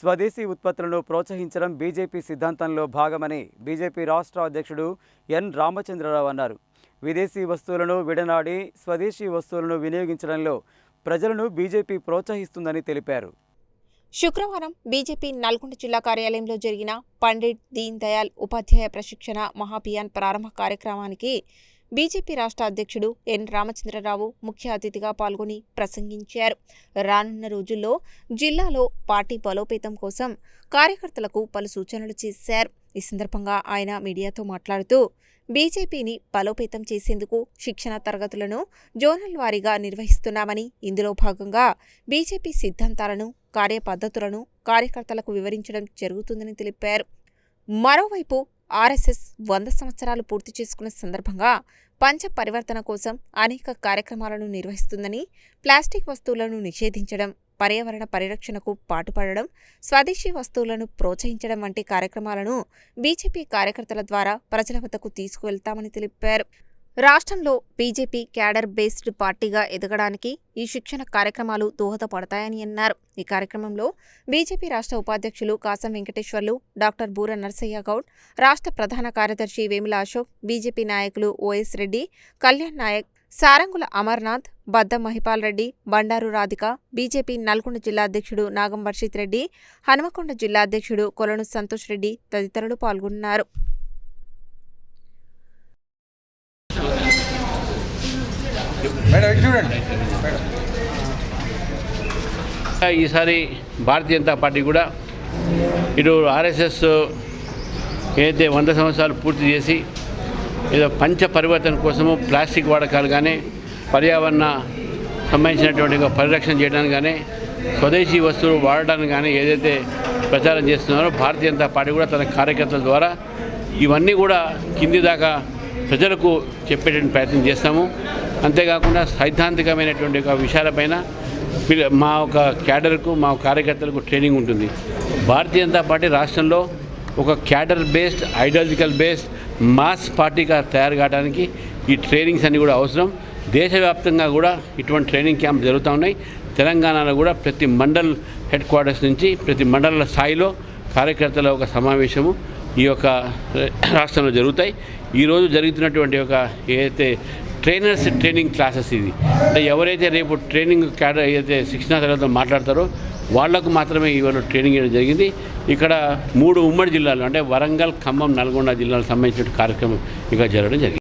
స్వదేశీ ఉత్పత్తులను ప్రోత్సహించడం బీజేపీ సిద్ధాంతంలో భాగమని బీజేపీ రాష్ట్ర అధ్యక్షుడు ఎన్ రామచంద్రరావు అన్నారు. విదేశీ వస్తువులను విడనాడి స్వదేశీ వస్తువులను వినియోగించడంలో ప్రజలను బీజేపీ ప్రోత్సహిస్తుందని తెలిపారు. శుక్రవారం బీజేపీ నల్గొండ జిల్లా కార్యాలయంలో జరిగిన పండిట్ దీన్ దయాళ్ ఉపాధ్యాయ ప్రశిక్షణ మహాభియాన్ ప్రారంభ కార్యక్రమానికి బీజేపీ రాష్ట్ర అధ్యక్షుడు ఎన్ రామచంద్రరావు ముఖ్య అతిథిగా పాల్గొని ప్రసంగించారు. రానున్న రోజుల్లో జిల్లాలో పార్టీ బలోపేతం కోసం కార్యకర్తలకు పలు సూచనలు చేశారు. ఈ సందర్భంగా ఆయన మీడియాతో మాట్లాడుతూ బీజేపీని బలోపేతం చేసేందుకు శిక్షణ తరగతులను జోనల్ వారీగా నిర్వహిస్తున్నామని, ఇందులో భాగంగా బీజేపీ సిద్ధాంతాలను, కార్యపద్ధతులను కార్యకర్తలకు వివరించడం జరుగుతుందని తెలిపారు. మరోవైపు ఆర్ఎస్ఎస్ 100 సంవత్సరాలు పూర్తి చేసుకున్న సందర్భంగా పంచ పరివర్తన కోసం అనేక కార్యక్రమాలను నిర్వహిస్తుందని, ప్లాస్టిక్ వస్తువులను నిషేధించడం, పర్యావరణ పరిరక్షణకు పాటుపడడం, స్వదేశీ వస్తువులను ప్రోత్సహించడం వంటి కార్యక్రమాలను బీజేపీ కార్యకర్తల ద్వారా ప్రజల వద్దకు తీసుకువెళ్తామని తెలిపారు. రాష్ట్రంలో బీజేపీ క్యాడర్ బేస్డ్ పార్టీగా ఎదగడానికి ఈ శిక్షణ కార్యక్రమాలు దోహదపడతాయని అన్నారు. ఈ కార్యక్రమంలో బీజేపీ రాష్ట్ర ఉపాధ్యక్షులు కాసం వెంకటేశ్వర్లు, డాక్టర్ బూర నరసయ్య గౌడ్, రాష్ట్ర ప్రధాన కార్యదర్శి వేముల అశోక్, బీజేపీ నాయకులు ఓఎస్ రెడ్డి, కళ్యాణ్ నాయక్, సారంగుల అమర్నాథ్, బద్ద మహిపాల్ రెడ్డి, బండారు రాధిక, బీజేపీ నల్గొండ జిల్లా అధ్యక్షుడు నాగం వర్షిత్ రెడ్డి, హనుమకొండ జిల్లా అధ్యక్షుడు కొలను సంతోష్ రెడ్డి తదితరులు పాల్గొన్నారు. ఈసారి భారతీయ జనతా పార్టీ కూడా ఇటు ఆర్ఎస్ఎస్ ఏదైతే 100 సంవత్సరాలు పూర్తి చేసి ఏదో పంచ పరివర్తన కోసము ప్లాస్టిక్ వాడకాలు కానీ, పర్యావరణ సంబంధించినటువంటి పరిరక్షణ చేయడానికి కానీ, స్వదేశీ వస్తువులు వాడడానికి కానీ ఏదైతే ప్రచారం చేస్తున్నారో భారతీయ జనతా పార్టీ కూడా తన కార్యకర్తల ద్వారా ఇవన్నీ కూడా కింది దాకా ప్రజలకు చెప్పేటువంటి ప్రయత్నం చేస్తాము. అంతేకాకుండా సైద్ధాంతికమైనటువంటి ఒక విషయాలపైన మా ఒక క్యాడర్కు, మా కార్యకర్తలకు ట్రైనింగ్ ఉంటుంది. భారతీయ జనతా పార్టీ రాష్ట్రంలో ఒక cadre based, ideological based mass పార్టీగా తయారు కావడానికి ఈ ట్రైనింగ్స్ అన్నీ కూడా అవసరం. దేశవ్యాప్తంగా కూడా ఇటువంటి ట్రైనింగ్ క్యాంప్ జరుగుతూ ఉన్నాయి. తెలంగాణలో కూడా ప్రతి మండల్ హెడ్ క్వార్టర్స్ నుంచి ప్రతి మండల స్థాయిలో కార్యకర్తల ఒక సమావేశము ఈ యొక్క రాష్ట్రంలో జరుగుతాయి. ఈరోజు జరుగుతున్నటువంటి ఒక ఏదైతే ట్రైనర్స్ ట్రైనింగ్ క్లాసెస్ ఇది అంటే ఎవరైతే రేపు ట్రైనింగ్ క్యాడర్ ఏదైతే శిక్షణా తరగతిలో మాట్లాడతారో వాళ్లకు మాత్రమే ఇవాళ ట్రైనింగ్ ఇవ్వడం జరిగింది. ఇక్కడ 3 ఉమ్మడి జిల్లాలు అంటే వరంగల్, ఖమ్మం, నల్గొండ జిల్లాలకు సంబంధించిన కార్యక్రమం ఇక జరగడం జరిగింది.